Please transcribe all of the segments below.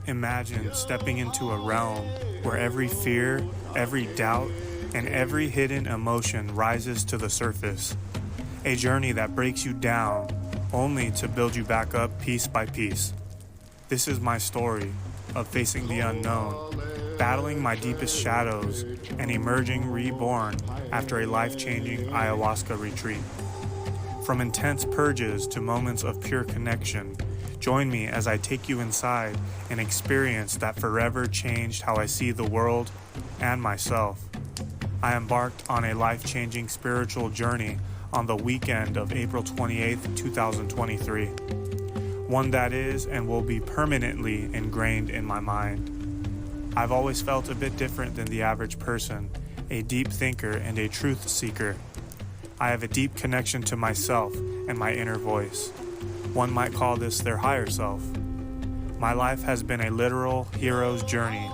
Imagine stepping into a realm where every fear, every doubt, and every hidden emotion rises to the surface. A journey that breaks you down, only to build you back up piece by piece. This is my story of facing the unknown, battling my deepest shadows, and emerging reborn after a life-changing ayahuasca retreat. From intense purges to moments of pure connection, join me as I take you inside an experience that forever changed how I see the world and myself. I embarked on a life-changing spiritual journey on the weekend of April 28th, 2023. One that is and will be permanently ingrained in my mind. I've always felt a bit different than the average person, a deep thinker and a truth seeker. I have a deep connection to myself and my inner voice. One might call this their higher self. My life has been a literal hero's journey,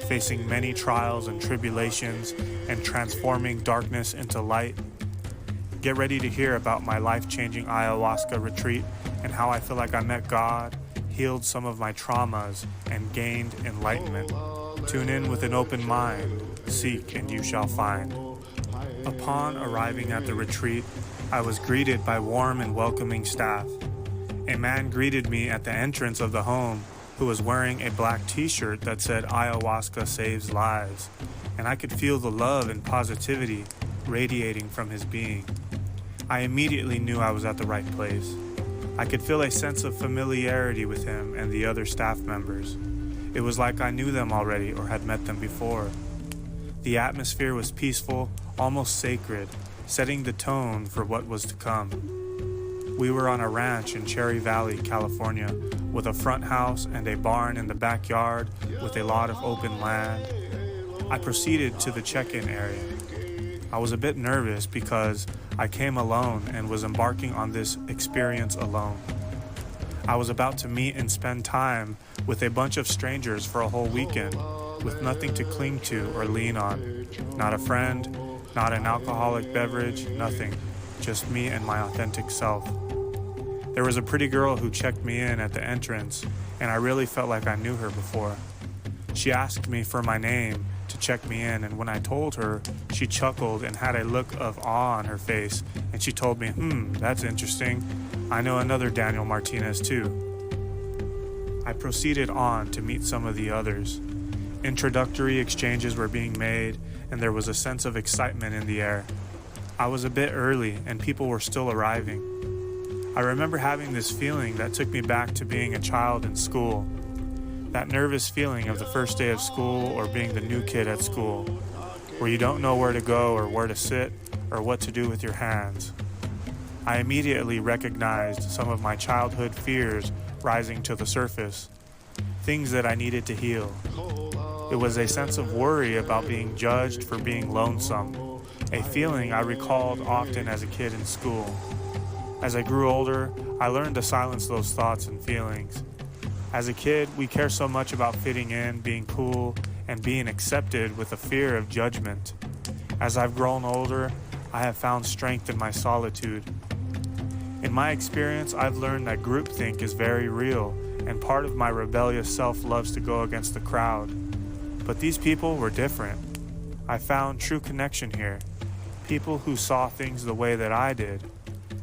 facing many trials and tribulations and transforming darkness into light. Get ready to hear about my life-changing ayahuasca retreat and how I feel like I met God, healed some of my traumas, and gained enlightenment. Tune in with an open mind. Seek and you shall find. Upon arriving at the retreat, I was greeted by warm and welcoming staff. A man greeted me at the entrance of the home who was wearing a black t-shirt that said Ayahuasca saves lives, and I could feel the love and positivity radiating from his being. I immediately knew I was at the right place. I could feel a sense of familiarity with him and the other staff members. It was like I knew them already or had met them before. The atmosphere was peaceful, almost sacred, setting the tone for what was to come. We were on a ranch in Cherry Valley, California, with a front house and a barn in the backyard with a lot of open land. I proceeded to the check-in area. I was a bit nervous because I came alone and was embarking on this experience alone. I was about to meet and spend time with a bunch of strangers for a whole weekend, with nothing to cling to or lean on. Not a friend, not an alcoholic beverage, nothing. Just me and my authentic self. There was a pretty girl who checked me in at the entrance, and I really felt like I knew her before. She asked me for my name to check me in, and when I told her, she chuckled and had a look of awe on her face, and she told me, that's interesting. I know another Daniel Martinez too. I proceeded on to meet some of the others. Introductory exchanges were being made, and there was a sense of excitement in the air. I was a bit early, and people were still arriving. I remember having this feeling that took me back to being a child in school. That nervous feeling of the first day of school or being the new kid at school, where you don't know where to go or where to sit or what to do with your hands. I immediately recognized some of my childhood fears rising to the surface, things that I needed to heal. It was a sense of worry about being judged for being lonesome, a feeling I recalled often as a kid in school. As I grew older, I learned to silence those thoughts and feelings. As a kid, we care so much about fitting in, being cool, and being accepted with a fear of judgment. As I've grown older, I have found strength in my solitude. In my experience, I've learned that groupthink is very real, and part of my rebellious self loves to go against the crowd. But these people were different. I found true connection here. People who saw things the way that I did.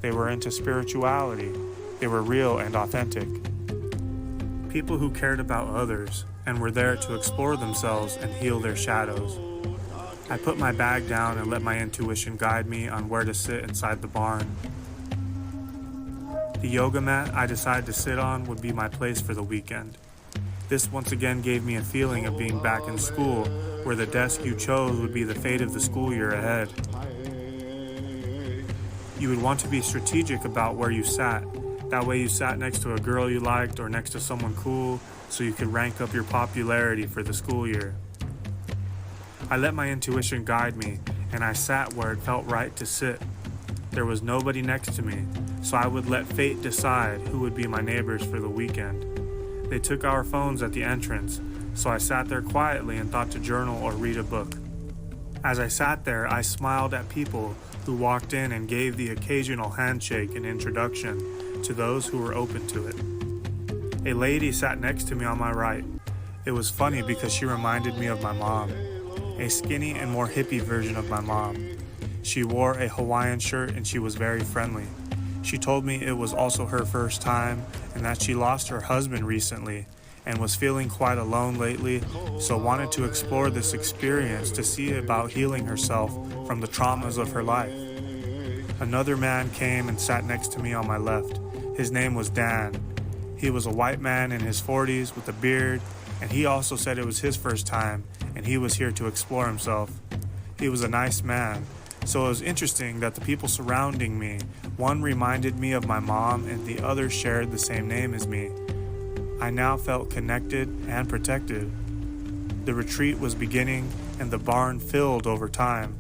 They were into spirituality. They were real and authentic. People who cared about others and were there to explore themselves and heal their shadows. I put my bag down and let my intuition guide me on where to sit inside the barn. The yoga mat I decided to sit on would be my place for the weekend. This once again gave me a feeling of being back in school, where the desk you chose would be the fate of the school year ahead. You would want to be strategic about where you sat. That way you sat next to a girl you liked or next to someone cool, so you could rank up your popularity for the school year. I let my intuition guide me, and I sat where it felt right to sit. There was nobody next to me, so I would let fate decide who would be my neighbors for the weekend. They took our phones at the entrance, so I sat there quietly and thought to journal or read a book. As I sat there, I smiled at people who walked in and gave the occasional handshake and introduction to those who were open to it. A lady sat next to me on my right. It was funny because she reminded me of my mom, a skinny and more hippie version of my mom. She wore a Hawaiian shirt and she was very friendly. She told me it was also her first time and that she lost her husband recently and was feeling quite alone lately, so wanted to explore this experience to see about healing herself from the traumas of her life. Another man came and sat next to me on my left. His name was Dan. He was a white man in his 40s with a beard, and he also said it was his first time and he was here to explore himself. He was a nice man, so it was interesting that the people surrounding me, one reminded me of my mom and the other shared the same name as me. I now felt connected and protected. The retreat was beginning and the barn filled over time.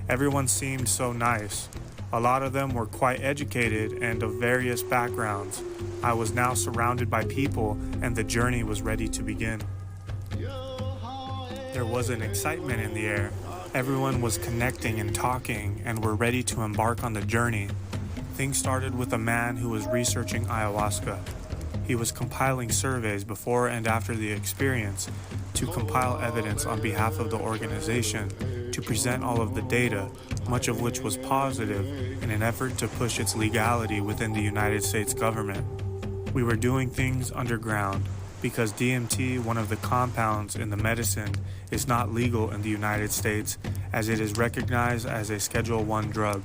Everyone seemed so nice. A lot of them were quite educated and of various backgrounds. I was now surrounded by people and the journey was ready to begin. There was an excitement in the air. Everyone was connecting and talking and were ready to embark on the journey. Things started with a man who was researching ayahuasca. He was compiling surveys before and after the experience to compile evidence on behalf of the organization to present all of the data, much of which was positive, in an effort to push its legality within the United States government. We were doing things underground because DMT, one of the compounds in the medicine, is not legal in the United States as it is recognized as a Schedule I drug.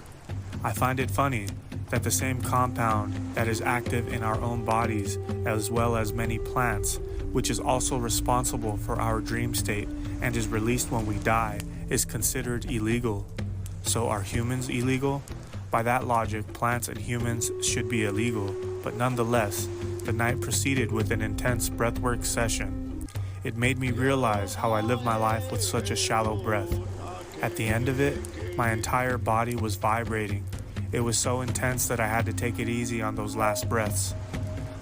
I find it funny that the same compound that is active in our own bodies as well as many plants, which is also responsible for our dream state and is released when we die, is considered illegal. So are humans illegal? By that logic, plants and humans should be illegal, but nonetheless, the night proceeded with an intense breathwork session. It made me realize how I live my life with such a shallow breath. At the end of it, my entire body was vibrating. It was so intense that I had to take it easy on those last breaths.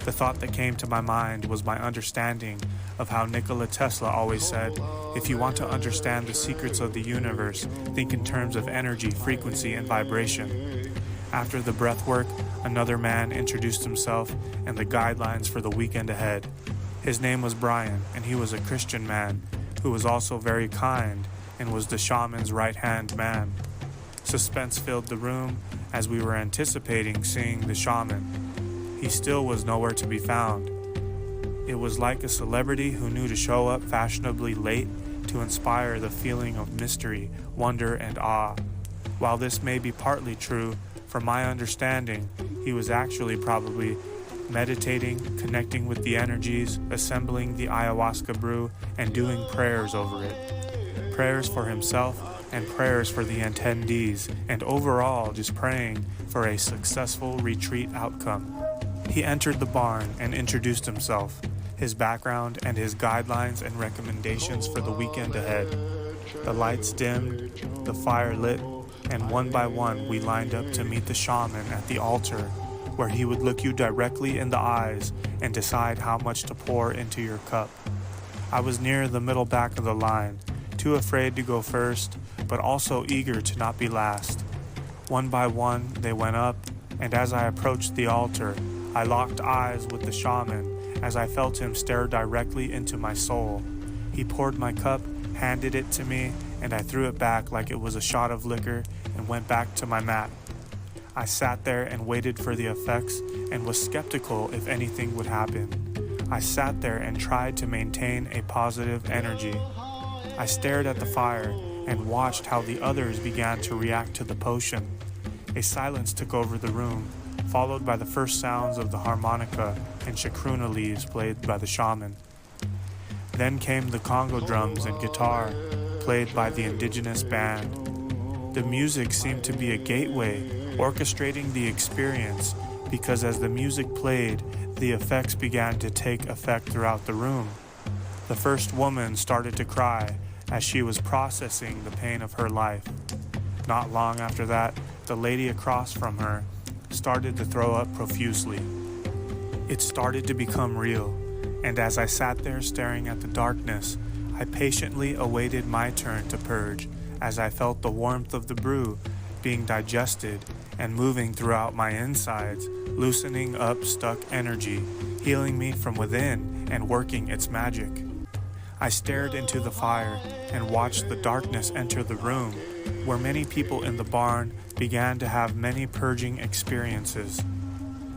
The thought that came to my mind was my understanding of how Nikola Tesla always said, if you want to understand the secrets of the universe, think in terms of energy, frequency, and vibration. After the breath work, another man introduced himself and the guidelines for the weekend ahead. His name was Brian, and he was a Christian man who was also very kind and was the shaman's right-hand man. Suspense filled the room as we were anticipating seeing the shaman. He still was nowhere to be found. It was like a celebrity who knew to show up fashionably late to inspire the feeling of mystery, wonder, and awe. While this may be partly true, from my understanding, he was actually probably meditating, connecting with the energies, assembling the ayahuasca brew, and doing prayers over it. Prayers for himself and prayers for the attendees, and overall just praying for a successful retreat outcome. He entered the barn and introduced himself, his background, and his guidelines and recommendations for the weekend ahead. The lights dimmed, the fire lit, and one by one we lined up to meet the shaman at the altar, where he would look you directly in the eyes and decide how much to pour into your cup. I was near the middle back of the line, too afraid to go first, but also eager to not be last. One by one they went up, and as I approached the altar, I locked eyes with the shaman as I felt him stare directly into my soul. He poured my cup, handed it to me, and I threw it back like it was a shot of liquor and went back to my mat. I sat there and waited for the effects and was skeptical if anything would happen. I sat there and tried to maintain a positive energy. I stared at the fire and watched how the others began to react to the potion. A silence took over the room, followed by the first sounds of the harmonica and chacruna leaves played by the shaman. Then came the Congo drums and guitar, played by the indigenous band. The music seemed to be a gateway, orchestrating the experience, because as the music played, the effects began to take effect throughout the room. The first woman started to cry as she was processing the pain of her life. Not long after that, the lady across from her started to throw up profusely. It started to become real, and as I sat there staring at the darkness, I patiently awaited my turn to purge as I felt the warmth of the brew being digested and moving throughout my insides, loosening up stuck energy, healing me from within and working its magic. I stared into the fire and watched the darkness enter the room, where many people in the barn began to have many purging experiences.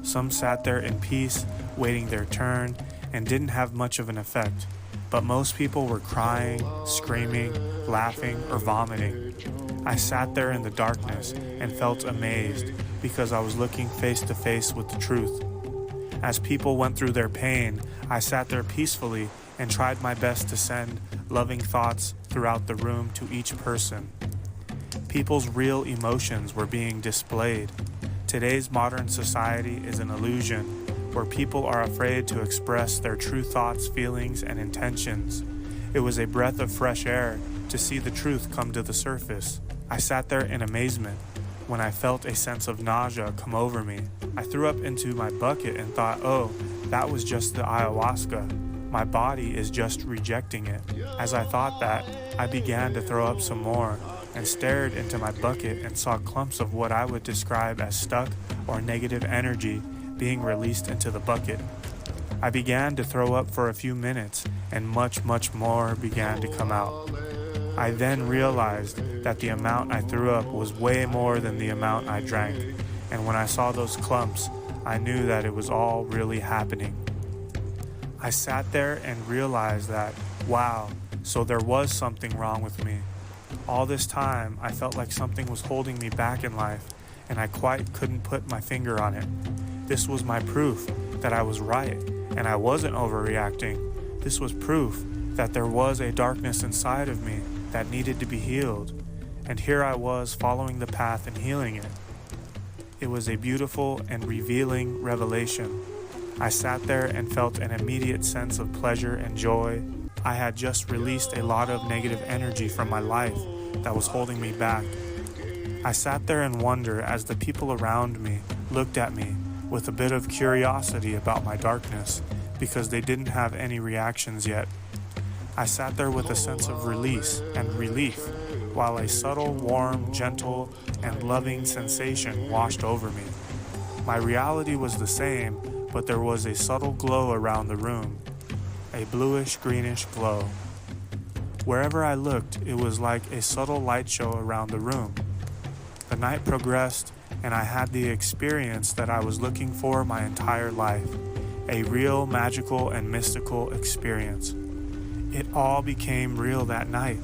Some sat there in peace, waiting their turn, and didn't have much of an effect, but most people were crying, screaming, laughing, or vomiting. I sat there in the darkness and felt amazed because I was looking face to face with the truth. As people went through their pain, I sat there peacefully and tried my best to send loving thoughts throughout the room to each person. People's real emotions were being displayed. Today's modern society is an illusion where people are afraid to express their true thoughts, feelings, and intentions. It was a breath of fresh air to see the truth come to the surface. I sat there in amazement when I felt a sense of nausea come over me. I threw up into my bucket and thought, oh, that was just the ayahuasca. My body is just rejecting it. As I thought that, I began to throw up some more and stared into my bucket and saw clumps of what I would describe as stuck or negative energy being released into the bucket. I began to throw up for a few minutes and much more began to come out. I then realized that the amount I threw up was way more than the amount I drank, and when I saw those clumps, I knew that it was all really happening. I sat there and realized that, wow, so there was something wrong with me. All this time, I felt like something was holding me back in life, and I quite couldn't put my finger on it. This was my proof that I was right, and I wasn't overreacting. This was proof that there was a darkness inside of me that needed to be healed, and here I was following the path and healing it. It was a beautiful and revealing revelation. I sat there and felt an immediate sense of pleasure and joy. I had just released a lot of negative energy from my life that was holding me back. I sat there in wonder as the people around me looked at me with a bit of curiosity about my darkness because they didn't have any reactions yet. I sat there with a sense of release and relief while a subtle, warm, gentle, and loving sensation washed over me. My reality was the same, but there was a subtle glow around the room, a bluish-greenish glow. Wherever I looked, it was like a subtle light show around the room. The night progressed, and I had the experience that I was looking for my entire life, a real, magical, and mystical experience. It all became real that night.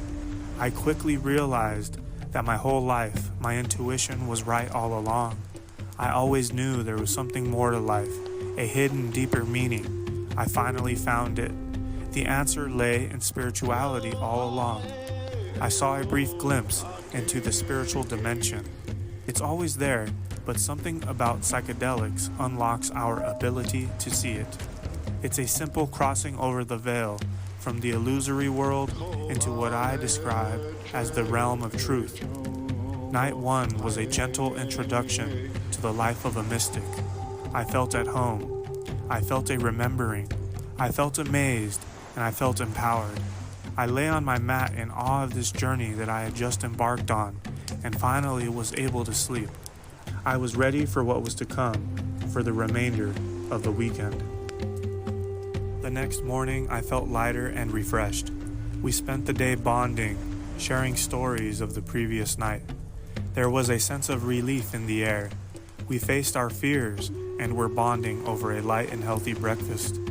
I quickly realized that my whole life, my intuition was right all along. I always knew there was something more to life, a hidden, deeper meaning. I finally found it. The answer lay in spirituality all along. I saw a brief glimpse into the spiritual dimension. It's always there, but something about psychedelics unlocks our ability to see it. It's a simple crossing over the veil from the illusory world into what I describe as the realm of truth. Night one was a gentle introduction to the life of a mystic. I felt at home. I felt a remembering. I felt amazed, and I felt empowered. I lay on my mat in awe of this journey that I had just embarked on, and finally was able to sleep. I was ready for what was to come for the remainder of the weekend. The next morning, I felt lighter and refreshed. We spent the day bonding, sharing stories of the previous night. There was a sense of relief in the air. We faced our fears and were bonding over a light and healthy breakfast.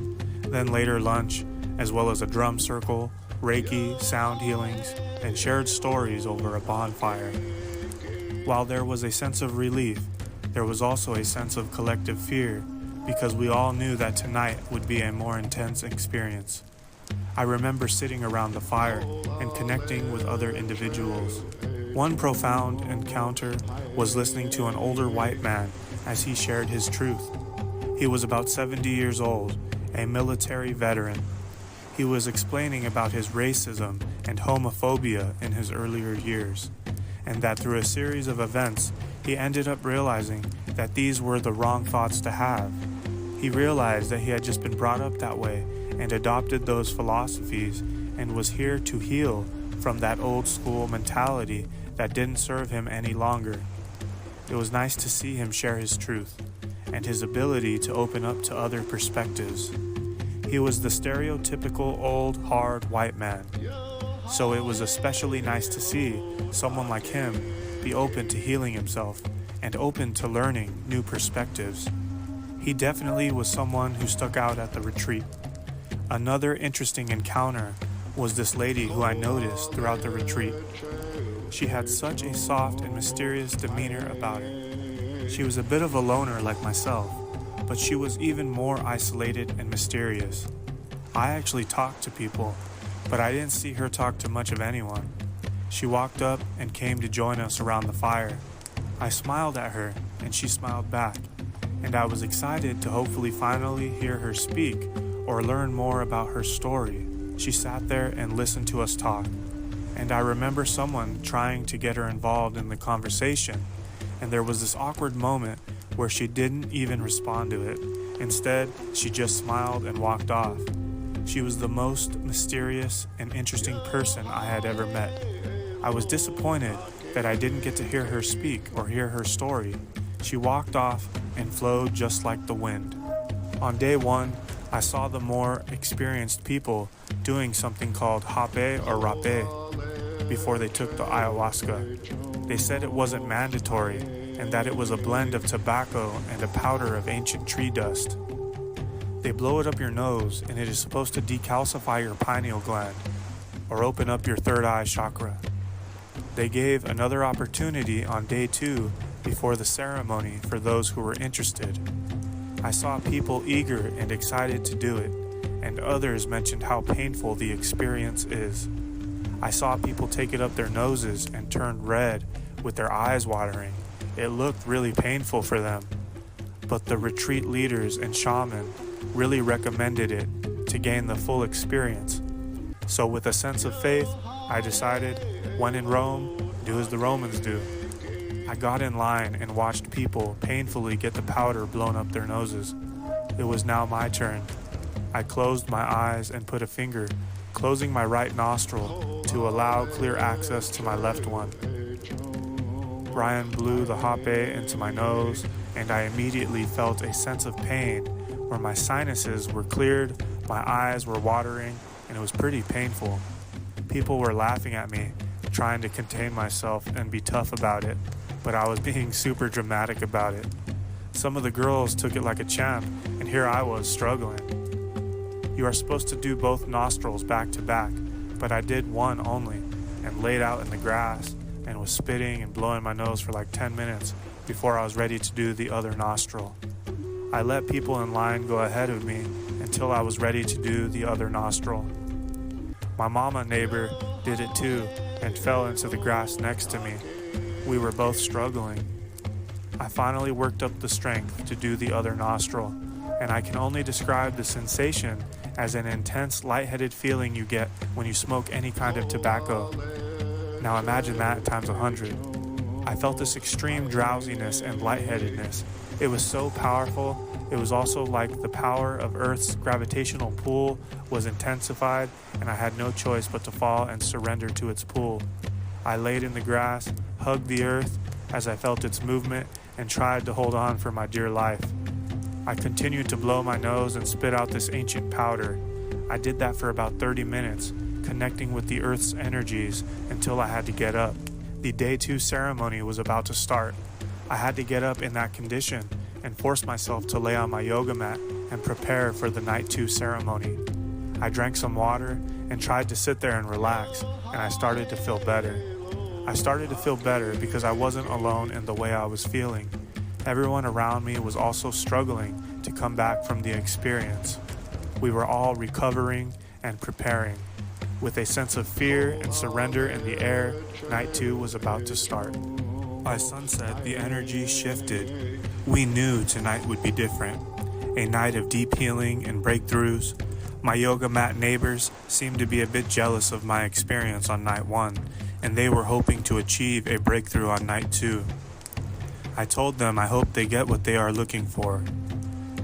Then later lunch, as well as a drum circle, Reiki, sound healings, and shared stories over a bonfire. While there was a sense of relief, there was also a sense of collective fear because we all knew that tonight would be a more intense experience. I remember sitting around the fire and connecting with other individuals. One profound encounter was listening to an older white man as he shared his truth. He was about 70 years old, a military veteran. He was explaining about his racism and homophobia in his earlier years, and that through a series of events, he ended up realizing that these were the wrong thoughts to have. He realized that he had just been brought up that way and adopted those philosophies and was here to heal from that old school mentality that didn't serve him any longer. It was nice to see him share his truth and his ability to open up to other perspectives. He was the stereotypical old, hard white man. So it was especially nice to see someone like him be open to healing himself and open to learning new perspectives. He definitely was someone who stuck out at the retreat. Another interesting encounter was this lady who I noticed throughout the retreat. She had such a soft and mysterious demeanor about her. She was a bit of a loner like myself, but she was even more isolated and mysterious. I actually talked to people, but I didn't see her talk to much of anyone. She walked up and came to join us around the fire. I smiled at her, and she smiled back, and I was excited to hopefully finally hear her speak or learn more about her story. She sat there and listened to us talk, and I remember someone trying to get her involved in the conversation, and there was this awkward moment where she didn't even respond to it. Instead, she just smiled and walked off. She was the most mysterious and interesting person I had ever met. I was disappointed that I didn't get to hear her speak or hear her story. She walked off and flowed just like the wind. On day one, I saw the more experienced people doing something called hape or rape before they took the ayahuasca. They said it wasn't mandatory and that it was a blend of tobacco and a powder of ancient tree dust. They blow it up your nose and it is supposed to decalcify your pineal gland or open up your third eye chakra. They gave another opportunity on day 2 before the ceremony for those who were interested. I saw people eager and excited to do it, and others mentioned how painful the experience is. I saw people take it up their noses and turn red with their eyes watering. It looked really painful for them, but the retreat leaders and shaman really recommended it to gain the full experience. So with a sense of faith, I decided, when in Rome, do as the Romans do. I got in line and watched people painfully get the powder blown up their noses. It was now my turn. I closed my eyes and put a finger, closing my right nostril to allow clear access to my left one. Brian blew the hape into my nose, and I immediately felt a sense of pain where my sinuses were cleared, my eyes were watering, and it was pretty painful. People were laughing at me, trying to contain myself and be tough about it, but I was being super dramatic about it. Some of the girls took it like a champ, and here I was struggling. You are supposed to do both nostrils back to back, but I did one only, and laid out in the grass, and was spitting and blowing my nose for like 10 minutes before I was ready to do the other nostril. I let people in line go ahead of me until I was ready to do the other nostril. My mama neighbor did it too, and fell into the grass next to me. We were both struggling. I finally worked up the strength to do the other nostril, and I can only describe the sensation as an intense lightheaded feeling you get when you smoke any kind of tobacco. Now imagine that times 100. I felt this extreme drowsiness and lightheadedness. It was so powerful. It was also like the power of Earth's gravitational pull was intensified, and I had no choice but to fall and surrender to its pull. I laid in the grass, hugged the earth as I felt its movement, and tried to hold on for my dear life. I continued to blow my nose and spit out this ancient powder. I did that for about 30 minutes, connecting with the earth's energies until I had to get up. The day 2 ceremony was about to start. I had to get up in that condition and force myself to lay on my yoga mat and prepare for the night 2 ceremony. I drank some water and tried to sit there and relax, and I started to feel better. I started to feel better because I wasn't alone in the way I was feeling. Everyone around me was also struggling to come back from the experience. We were all recovering and preparing. With a sense of fear and surrender in the air, night 2 was about to start. By sunset, the energy shifted. We knew tonight would be different. A night of deep healing and breakthroughs. My yoga mat neighbors seemed to be a bit jealous of my experience on night 1, and they were hoping to achieve a breakthrough on night 2. I told them I hope they get what they are looking for.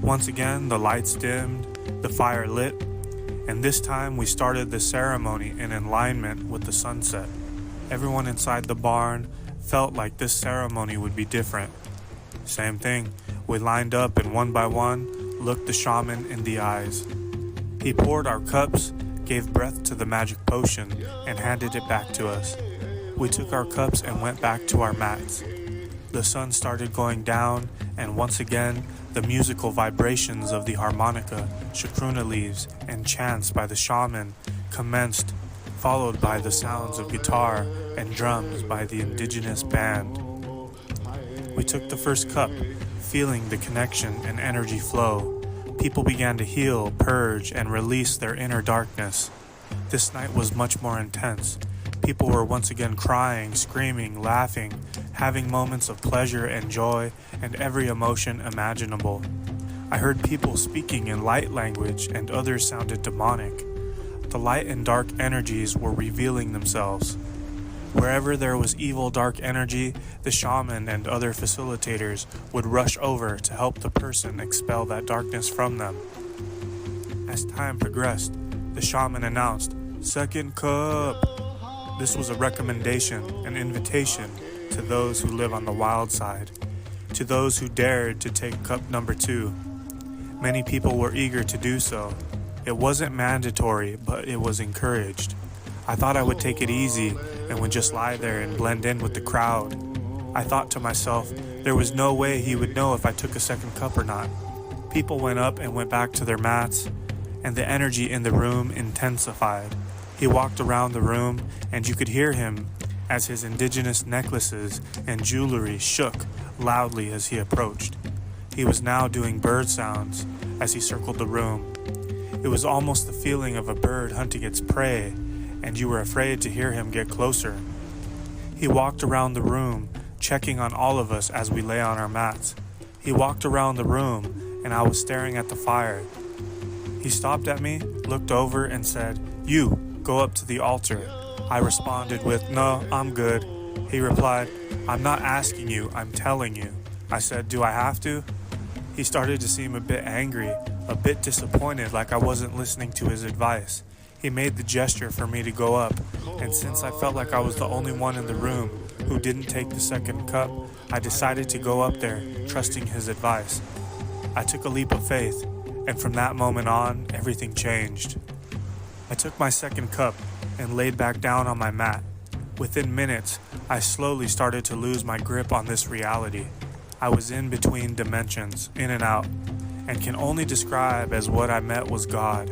Once again, the lights dimmed, the fire lit, and this time we started the ceremony in alignment with the sunset. Everyone inside the barn felt like this ceremony would be different. Same thing, we lined up and one by one looked the shaman in the eyes. He poured our cups, gave breath to the magic potion, and handed it back to us. We took our cups and went back to our mats. The sun started going down, and once again, the musical vibrations of the harmonica, chacruna leaves, and chants by the shaman commenced, followed by the sounds of guitar and drums by the indigenous band. We took the first cup, feeling the connection and energy flow. People began to heal, purge, and release their inner darkness. This night was much more intense. People were once again crying, screaming, laughing, having moments of pleasure and joy and every emotion imaginable. I heard people speaking in light language and others sounded demonic. The light and dark energies were revealing themselves. Wherever there was evil, dark energy, the shaman and other facilitators would rush over to help the person expel that darkness from them. As time progressed, the shaman announced, "Second cup." This was a recommendation, an invitation to those who live on the wild side, to those who dared to take cup number 2. Many people were eager to do so. It wasn't mandatory, but it was encouraged. I thought I would take it easy and would just lie there and blend in with the crowd. I thought to myself, there was no way he would know if I took a second cup or not. People went up and went back to their mats, and the energy in the room intensified. He walked around the room, and you could hear him as his indigenous necklaces and jewelry shook loudly as he approached. He was now doing bird sounds as he circled the room. It was almost the feeling of a bird hunting its prey, and you were afraid to hear him get closer. He walked around the room, checking on all of us as we lay on our mats. He walked around the room, and I was staring at the fire. He stopped at me, looked over, and said, "You, go up to the altar." I responded with, "No, I'm good." He replied, "I'm not asking you, I'm telling you." I said, "Do I have to?" He started to seem a bit angry, a bit disappointed, like I wasn't listening to his advice. He made the gesture for me to go up, and since I felt like I was the only one in the room who didn't take the second cup, I decided to go up there, trusting his advice. I took a leap of faith, and from that moment on, everything changed. I took my second cup and laid back down on my mat. Within minutes, I slowly started to lose my grip on this reality. I was in between dimensions, in and out, and can only describe as what I met was God.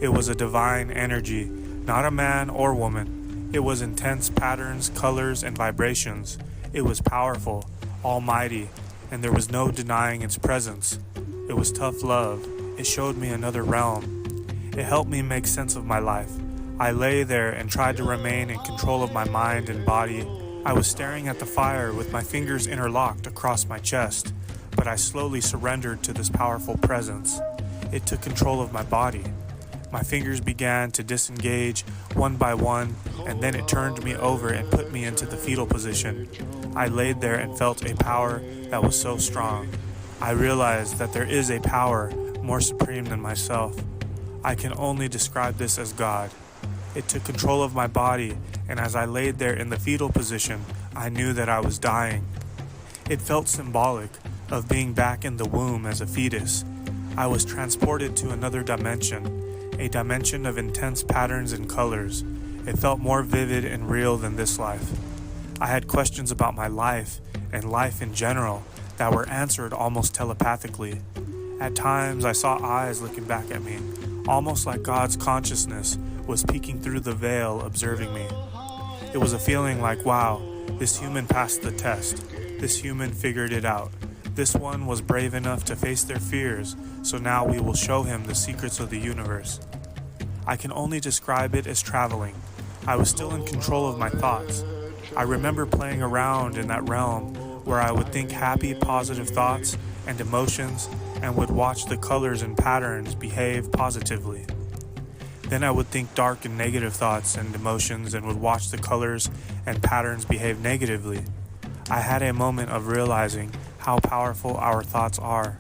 It was a divine energy, not a man or woman. It was intense patterns, colors, and vibrations. It was powerful, almighty, and there was no denying its presence. It was tough love. It showed me another realm. It helped me make sense of my life. I lay there and tried to remain in control of my mind and body. I was staring at the fire with my fingers interlocked across my chest, but I slowly surrendered to this powerful presence. It took control of my body. My fingers began to disengage one by one, and then it turned me over and put me into the fetal position. I laid there and felt a power that was so strong. I realized that there is a power more supreme than myself. I can only describe this as God. It took control of my body, and as I laid there in the fetal position, I knew that I was dying. It felt symbolic of being back in the womb as a fetus. I was transported to another dimension, a dimension of intense patterns and colors. It felt more vivid and real than this life. I had questions about my life and life in general that were answered almost telepathically. At times, I saw eyes looking back at me, almost like God's consciousness was peeking through the veil, observing me. It was a feeling like, wow, this human passed the test. This human figured it out. This one was brave enough to face their fears, so now we will show him the secrets of the universe. I can only describe it as traveling. I was still in control of my thoughts. I remember playing around in that realm where I would think happy, positive thoughts and emotions and would watch the colors and patterns behave positively. Then I would think dark and negative thoughts and emotions and would watch the colors and patterns behave negatively. I had a moment of realizing how powerful our thoughts are.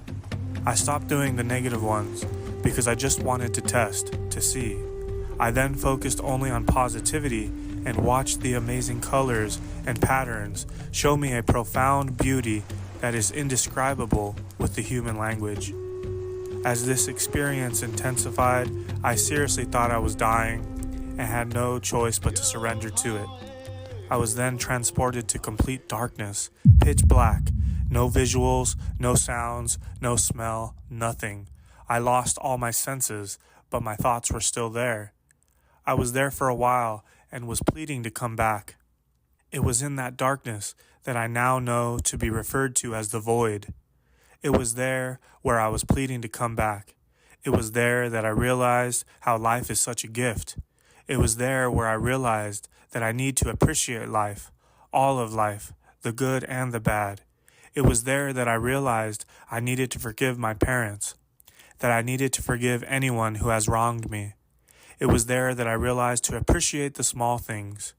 I stopped doing the negative ones because I just wanted to test, to see. I then focused only on positivity and watched the amazing colors and patterns show me a profound beauty that is indescribable with the human language. As this experience intensified, I seriously thought I was dying and had no choice but to surrender to it. I was then transported to complete darkness, pitch black, no visuals, no sounds, no smell, nothing. I lost all my senses, but my thoughts were still there. I was there for a while and was pleading to come back. It was in that darkness that I now know to be referred to as the void. It was there where I was pleading to come back. It was there that I realized how life is such a gift. It was there where I realized that I need to appreciate life, all of life, the good and the bad. It was there that I realized I needed to forgive my parents, that I needed to forgive anyone who has wronged me. It was there that I realized to appreciate the small things.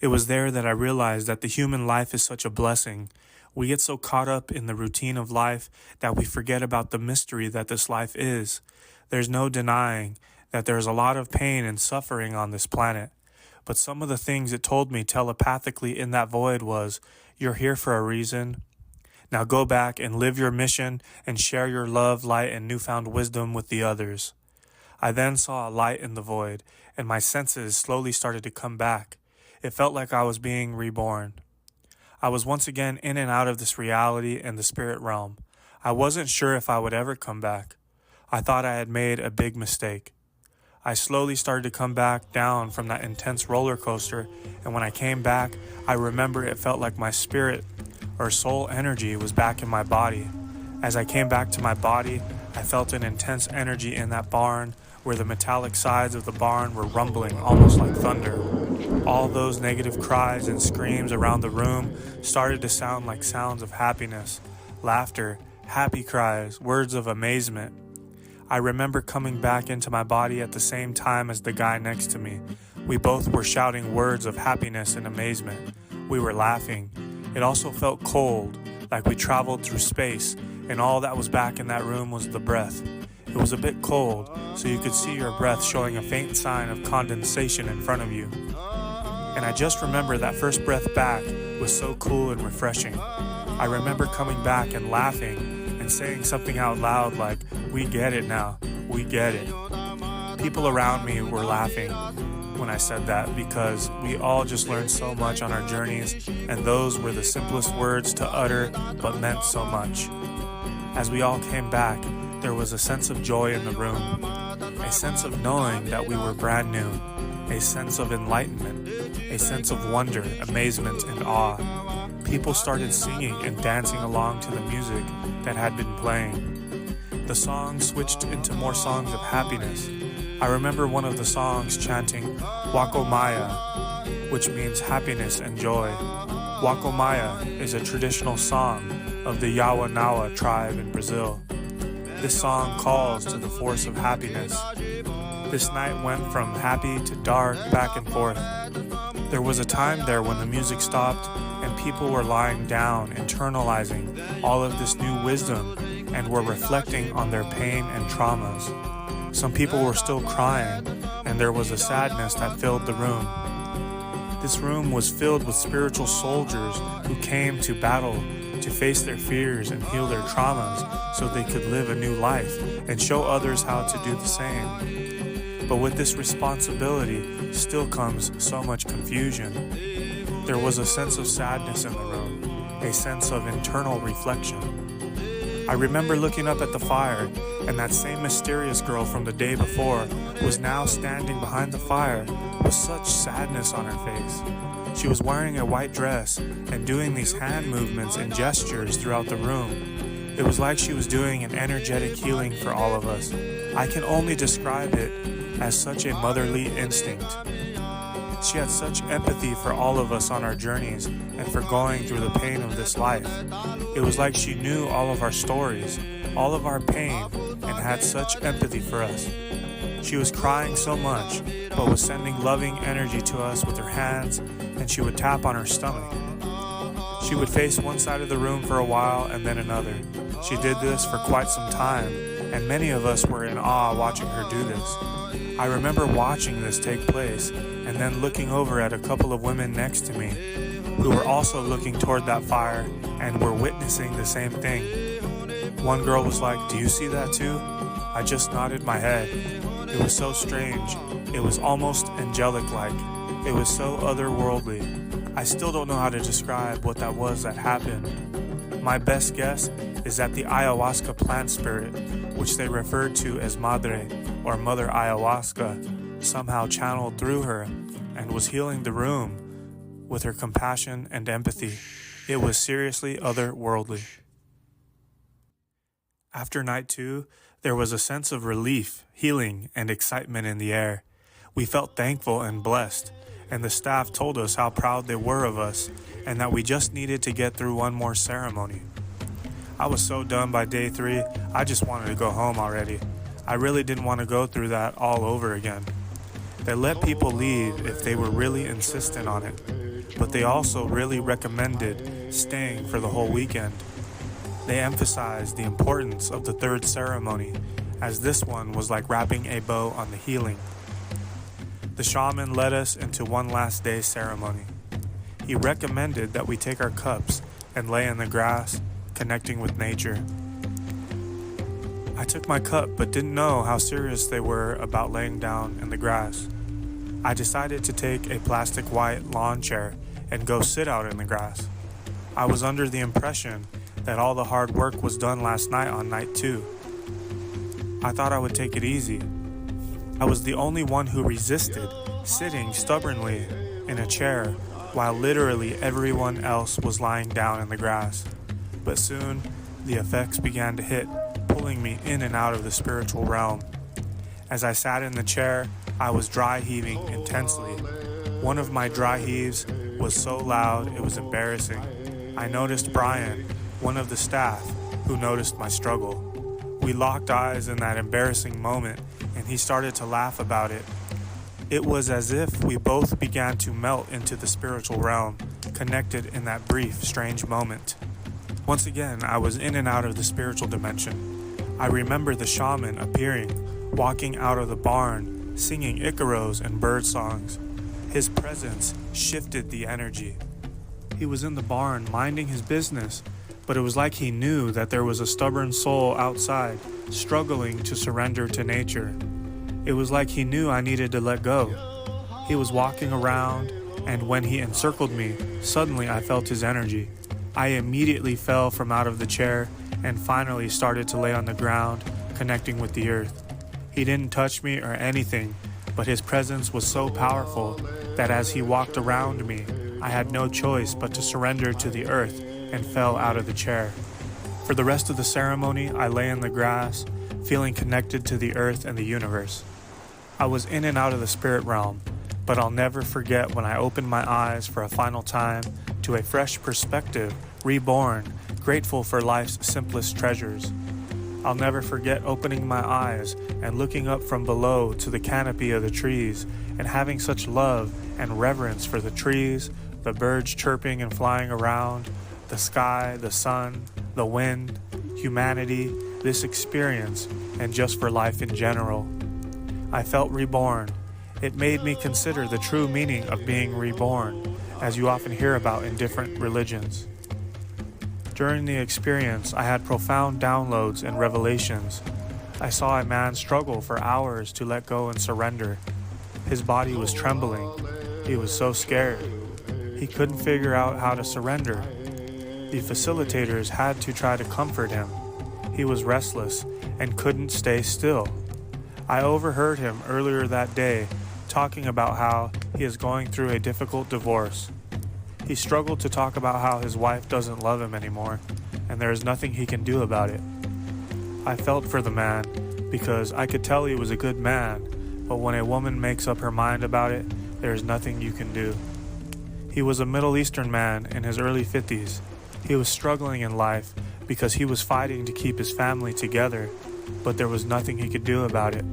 It was there that I realized that the human life is such a blessing. We get so caught up in the routine of life that we forget about the mystery that this life is. There's no denying that there's a lot of pain and suffering on this planet. But some of the things it told me telepathically in that void was, you're here for a reason. Now go back and live your mission and share your love, light, and newfound wisdom with the others. I then saw a light in the void, and my senses slowly started to come back. It felt like I was being reborn. I was once again in and out of this reality and the spirit realm. I wasn't sure if I would ever come back. I thought I had made a big mistake. I slowly started to come back down from that intense roller coaster, and when I came back, I remember it felt like my spirit or soul energy was back in my body. As I came back to my body, I felt an intense energy in that barn where the metallic sides of the barn were rumbling almost like thunder. All those negative cries and screams around the room started to sound like sounds of happiness, laughter, happy cries, words of amazement. I remember coming back into my body at the same time as the guy next to me. We both were shouting words of happiness and amazement. We were laughing. It also felt cold, like we traveled through space, and all that was back in that room was the breath. It was a bit cold, so you could see your breath showing a faint sign of condensation in front of you. And I just remember that first breath back was so cool and refreshing. I remember coming back and laughing and saying something out loud like, "We get it now, we get it." People around me were laughing when I said that because we all just learned so much on our journeys, and those were the simplest words to utter but meant so much. As we all came back, there was a sense of joy in the room, a sense of knowing that we were brand new, a sense of enlightenment, a sense of wonder, amazement, and awe. People started singing and dancing along to the music that had been playing. The songs switched into more songs of happiness. I remember one of the songs chanting Wakomaya, which means happiness and joy. Wakomaya is a traditional song of the Yawanawa tribe in Brazil. This song calls to the force of happiness. This night went from happy to dark, back and forth. There was a time there when the music stopped and people were lying down, internalizing all of this new wisdom and were reflecting on their pain and traumas. Some people were still crying, and there was a sadness that filled the room. This room was filled with spiritual soldiers who came to battle to face their fears and heal their traumas so they could live a new life and show others how to do the same. But with this responsibility still comes so much confusion. There was a sense of sadness in the room, a sense of internal reflection. I remember looking up at the fire, and that same mysterious girl from the day before was now standing behind the fire with such sadness on her face. She was wearing a white dress and doing these hand movements and gestures throughout the room. It was like she was doing an energetic healing for all of us. I can only describe it as such a motherly instinct. She had such empathy for all of us on our journeys and for going through the pain of this life. It was like she knew all of our stories, all of our pain, and had such empathy for us. She was crying so much, but was sending loving energy to us with her hands, and she would tap on her stomach. She would face one side of the room for a while and then another. She did this for quite some time, and many of us were in awe watching her do this. I remember watching this take place and then looking over at a couple of women next to me who were also looking toward that fire and were witnessing the same thing. One girl was like, "Do you see that too?" I just nodded my head. It was so strange. It was almost angelic-like. It was so otherworldly. I still don't know how to describe what that was that happened. My best guess is that the ayahuasca plant spirit, which they referred to as Madre or Mother Ayahuasca, somehow channeled through her and was healing the room with her compassion and empathy. It was seriously otherworldly. After night 2, there was a sense of relief, healing, and excitement in the air. We felt thankful and blessed, and the staff told us how proud they were of us and that we just needed to get through one more ceremony. I was so done by day 3, I just wanted to go home already. I really didn't want to go through that all over again. They let people leave if they were really insistent on it, but they also really recommended staying for the whole weekend. They emphasized the importance of the 3rd ceremony, as this one was like wrapping a bow on the healing. The shaman led us into one last day ceremony. He recommended that we take our cups and lay in the grass, connecting with nature. I took my cup but didn't know how serious they were about laying down in the grass. I decided to take a plastic white lawn chair and go sit out in the grass. I was under the impression that all the hard work was done last night on night 2. I thought I would take it easy. I was the only one who resisted sitting stubbornly in a chair while literally everyone else was lying down in the grass. But soon, the effects began to hit, pulling me in and out of the spiritual realm. As I sat in the chair, I was dry heaving intensely. One of my dry heaves was so loud it was embarrassing. I noticed Brian, one of the staff, who noticed my struggle. We locked eyes in that embarrassing moment, and he started to laugh about it. It was as if we both began to melt into the spiritual realm, connected in that brief, strange moment. Once again, I was in and out of the spiritual dimension. I remember the shaman appearing, walking out of the barn, singing icaros and bird songs. His presence shifted the energy. He was in the barn, minding his business, but it was like he knew that there was a stubborn soul outside, struggling to surrender to nature. It was like he knew I needed to let go. He was walking around, and when he encircled me, suddenly I felt his energy. I immediately fell from out of the chair and finally started to lay on the ground, connecting with the earth. He didn't touch me or anything, but his presence was so powerful that as he walked around me, I had no choice but to surrender to the earth and fell out of the chair. For the rest of the ceremony, I lay in the grass, feeling connected to the earth and the universe. I was in and out of the spirit realm, but I'll never forget when I opened my eyes for a final time to a fresh perspective, reborn, grateful for life's simplest treasures. I'll never forget opening my eyes and looking up from below to the canopy of the trees and having such love and reverence for the trees, the birds chirping and flying around, the sky, the sun, the wind, humanity, this experience, and just for life in general. I felt reborn. It made me consider the true meaning of being reborn, as you often hear about in different religions. During the experience, I had profound downloads and revelations. I saw a man struggle for hours to let go and surrender. His body was trembling. He was so scared. He couldn't figure out how to surrender. The facilitators had to try to comfort him. He was restless and couldn't stay still. I overheard him earlier that day talking about how he is going through a difficult divorce. He struggled to talk about how his wife doesn't love him anymore, and there is nothing he can do about it. I felt for the man because I could tell he was a good man, but when a woman makes up her mind about it, there is nothing you can do. He was a Middle Eastern man in his early 50s. He was struggling in life because he was fighting to keep his family together, but there was nothing he could do about it.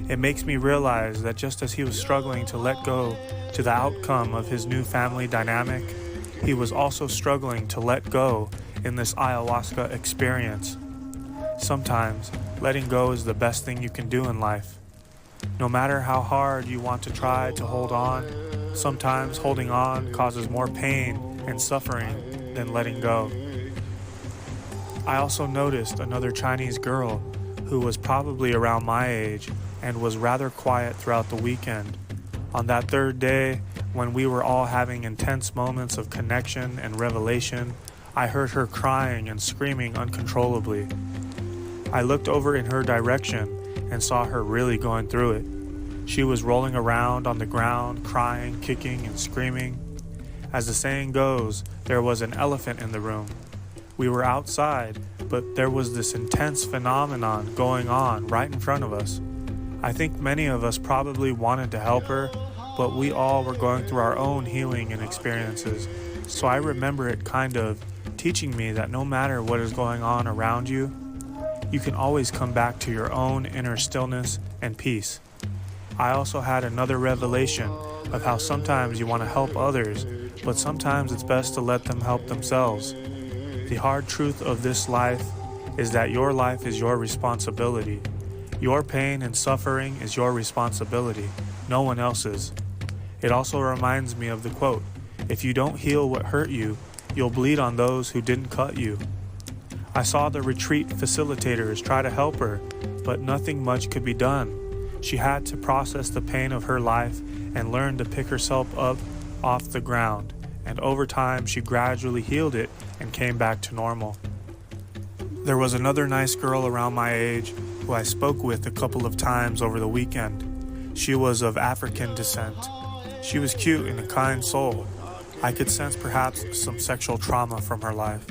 It makes me realize that just as he was struggling to let go to the outcome of his new family dynamic, he was also struggling to let go in this ayahuasca experience. Sometimes, letting go is the best thing you can do in life. No matter how hard you want to try to hold on, sometimes holding on causes more pain and suffering than letting go. I also noticed another Chinese girl who was probably around my age and was rather quiet throughout the weekend. On that third day, when we were all having intense moments of connection and revelation, I heard her crying and screaming uncontrollably. I looked over in her direction and saw her really going through it. She was rolling around on the ground, crying, kicking, and screaming. As the saying goes, there was an elephant in the room. We were outside, but there was this intense phenomenon going on right in front of us. I think many of us probably wanted to help her, but we all were going through our own healing and experiences. So I remember it kind of teaching me that no matter what is going on around you, you can always come back to your own inner stillness and peace. I also had another revelation of how sometimes you want to help others, but sometimes it's best to let them help themselves. The hard truth of this life is that your life is your responsibility. Your pain and suffering is your responsibility, no one else's. It also reminds me of the quote, "If you don't heal what hurt you, you'll bleed on those who didn't cut you." I saw the retreat facilitators try to help her, but nothing much could be done. She had to process the pain of her life and learn to pick herself up off the ground, and over time she gradually healed it and came back to normal. There was another nice girl around my age who I spoke with a couple of times over the weekend. She was of African descent. She was cute and a kind soul. I could sense perhaps some sexual trauma from her life.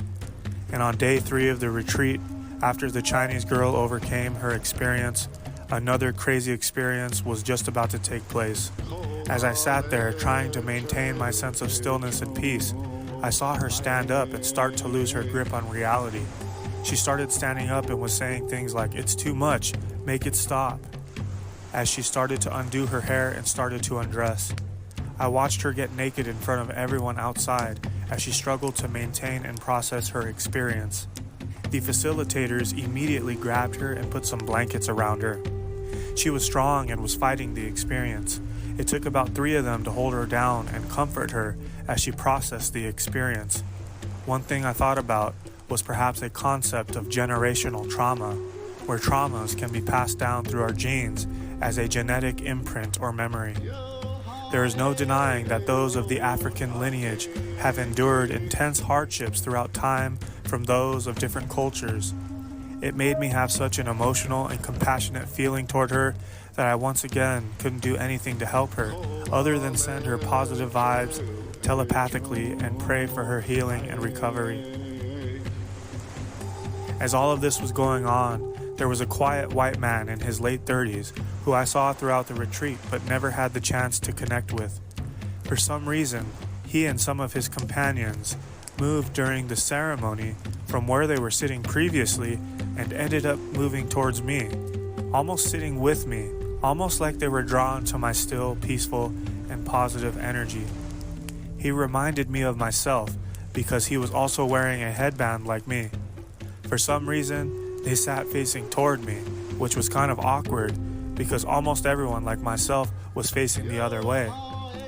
And on day 3 of the retreat, after the Chinese girl overcame her experience, another crazy experience was just about to take place. As I sat there trying to maintain my sense of stillness and peace, I saw her stand up and start to lose her grip on reality. She started standing up and was saying things like, "It's too much, make it stop," as she started to undo her hair and started to undress. I watched her get naked in front of everyone outside as she struggled to maintain and process her experience. The facilitators immediately grabbed her and put some blankets around her. She was strong and was fighting the experience. It took about 3 of them to hold her down and comfort her as she processed the experience. One thing I thought about was perhaps a concept of generational trauma, where traumas can be passed down through our genes as a genetic imprint or memory. There is no denying that those of the African lineage have endured intense hardships throughout time from those of different cultures. It made me have such an emotional and compassionate feeling toward her that I once again couldn't do anything to help her other than send her positive vibes telepathically and pray for her healing and recovery. As all of this was going on, there was a quiet white man in his late 30s who I saw throughout the retreat but never had the chance to connect with. For some reason, he and some of his companions moved during the ceremony from where they were sitting previously and ended up moving towards me, almost sitting with me, almost like they were drawn to my still, peaceful, and positive energy. He reminded me of myself because he was also wearing a headband like me. For some reason, they sat facing toward me, which was kind of awkward because almost everyone like myself was facing the other way.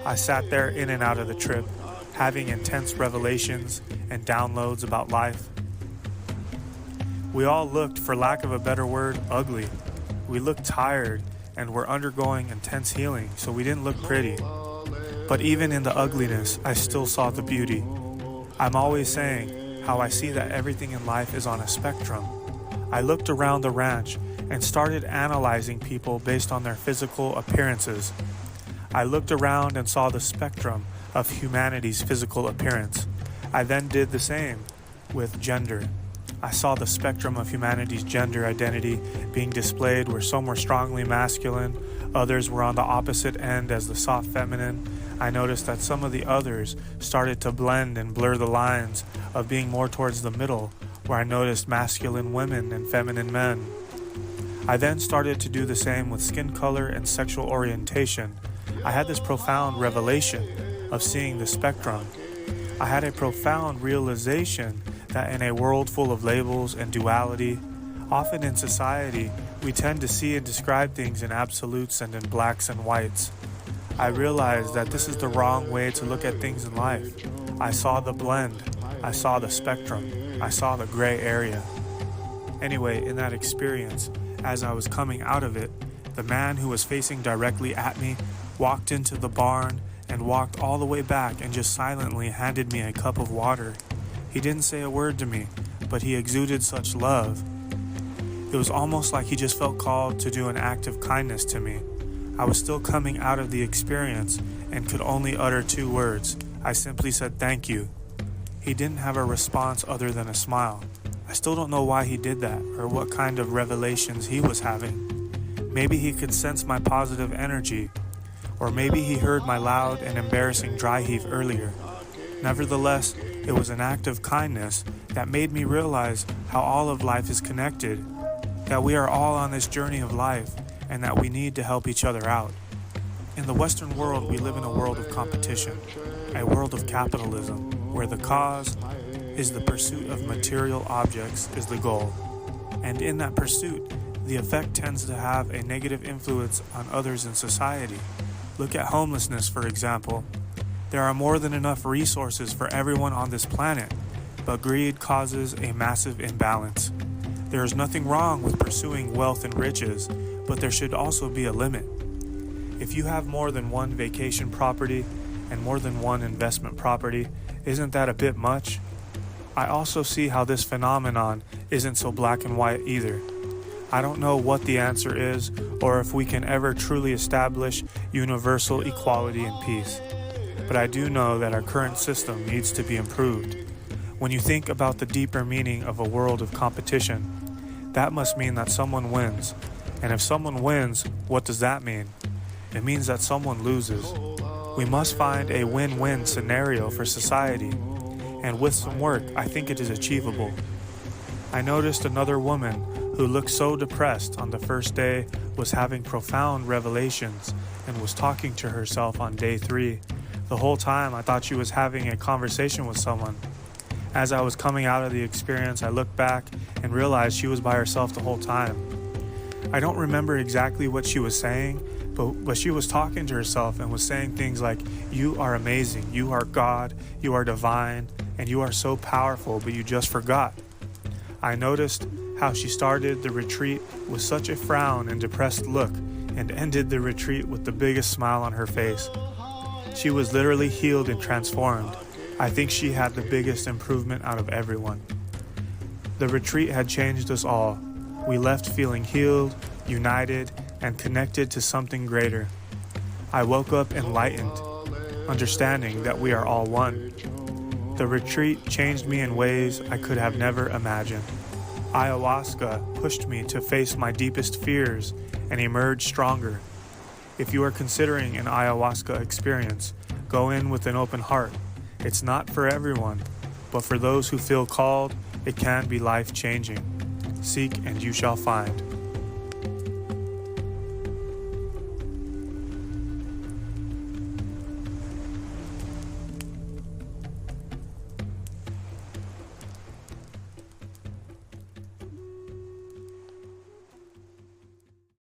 I sat there in and out of the trip, having intense revelations and downloads about life. We all looked, for lack of a better word, ugly. We looked tired and were undergoing intense healing, so we didn't look pretty. But even in the ugliness, I still saw the beauty. I'm always saying how I see that everything in life is on a spectrum. I looked around the ranch and started analyzing people based on their physical appearances. I looked around and saw the spectrum of humanity's physical appearance. I then did the same with gender. I saw the spectrum of humanity's gender identity being displayed where some were strongly masculine, others were on the opposite end as the soft feminine. I noticed that some of the others started to blend and blur the lines of being more towards the middle, where I noticed masculine women and feminine men. I then started to do the same with skin color and sexual orientation. I had this profound revelation of seeing the spectrum. I had a profound realization that in a world full of labels and duality, often in society, we tend to see and describe things in absolutes and in blacks and whites. I realized that this is the wrong way to look at things in life. I saw the blend. I saw the spectrum. I saw the gray area. Anyway, in that experience, as I was coming out of it, the man who was facing directly at me walked into the barn and walked all the way back and just silently handed me a cup of water. He didn't say a word to me, but he exuded such love. It was almost like he just felt called to do an act of kindness to me. I was still coming out of the experience and could only utter 2 words. I simply said thank you. He didn't have a response other than a smile. I still don't know why he did that or what kind of revelations he was having. Maybe he could sense my positive energy, or maybe he heard my loud and embarrassing dry heave earlier. Nevertheless, it was an act of kindness that made me realize how all of life is connected, that we are all on this journey of life, and that we need to help each other out. In the Western world, we live in a world of competition, a world of capitalism, where the cause is the pursuit of material objects is the goal. And in that pursuit, the effect tends to have a negative influence on others in society. Look at homelessness, for example. There are more than enough resources for everyone on this planet, but greed causes a massive imbalance. There is nothing wrong with pursuing wealth and riches, but there should also be a limit. If you have more than one vacation property and more than one investment property, isn't that a bit much? I also see how this phenomenon isn't so black and white either. I don't know what the answer is, or if we can ever truly establish universal equality and peace. But I do know that our current system needs to be improved. When you think about the deeper meaning of a world of competition, that must mean that someone wins. And if someone wins, what does that mean? It means that someone loses. We must find a win-win scenario for society. And with some work, I think it is achievable. I noticed another woman who looked so depressed on the first day was having profound revelations and was talking to herself on day 3. The whole time I thought she was having a conversation with someone. As I was coming out of the experience, I looked back and realized she was by herself the whole time. I don't remember exactly what she was saying, but she was talking to herself and was saying things like, "You are amazing, you are God, you are divine, and you are so powerful, but you just forgot." I noticed how she started the retreat with such a frown and depressed look and ended the retreat with the biggest smile on her face. She was literally healed and transformed. I think she had the biggest improvement out of everyone. The retreat had changed us all. We left feeling healed, united, and connected to something greater. I woke up enlightened, understanding that we are all one. The retreat changed me in ways I could have never imagined. Ayahuasca pushed me to face my deepest fears and emerge stronger. If you are considering an ayahuasca experience, go in with an open heart. It's not for everyone, but for those who feel called, it can be life-changing. Seek and you shall find.